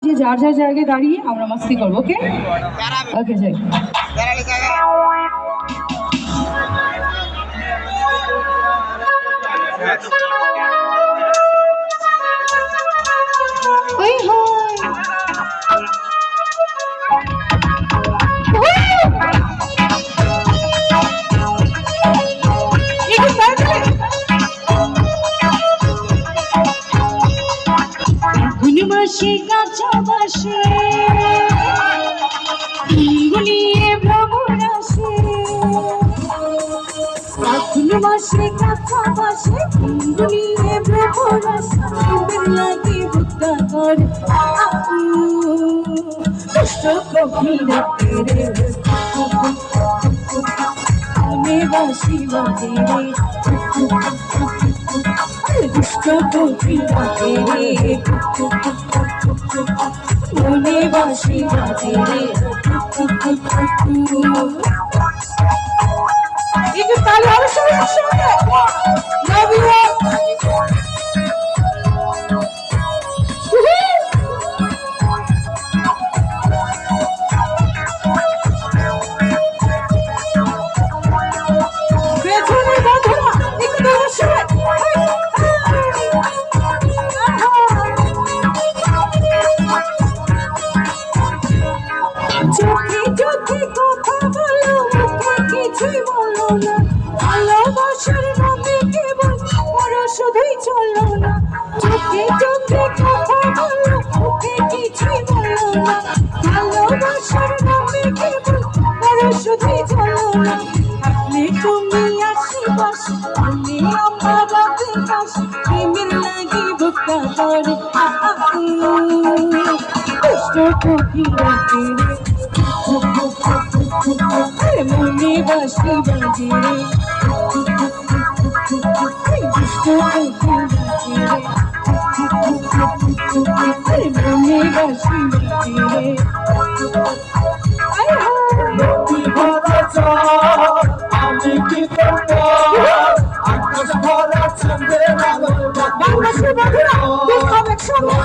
যে যার যার জায়গায় দাঁড়িয়ে আমরা মাস্তি করবো। ওকে ওকে যাই। মাসে কাঁচা বাসে গুলিয়ে ভ্রমণ আসে, ফাল্গুন মাসে কাঁচা বাসে গুলিয়ে ভ্রমণ আসে, লাগে বুদ্ধা কর দুষ্ট কবিরা তেরে মনে বাসি বাজে রে, দুষ্ট কবিরা তেরে মনে বাসি বাজে রে। একটু তাহলে আরো সবাই একসঙ্গে লাভ ইউ পেছনের বন্ধুরা একটু তাহলে সবাই চোখে চোখে কথা বলো, মুখে কিছুই বলো না, ভালোবাসার নামে কেবল বড় শুধুই চলো না। চোখে চোখে কথা বলো, মুখে কিছুই বলো না, ভালোবাসার নামে কেবল বড় শুধুই চলো না। থাকলে তুমি আশেপাশে, আমি আমার রাতের পাশে, প্রেমের লাগে বুকটা করে দুষ্ট কোকিলা তেরে মনে বাসি বাজে রে, দুষ্ট কোকিলা তেরে মনে বাসি বাজে রে। আমি কি করবো আকাশ ভরা চাঁদের আলো, বাংলাদেশের বন্ধুরা একসঙ্গে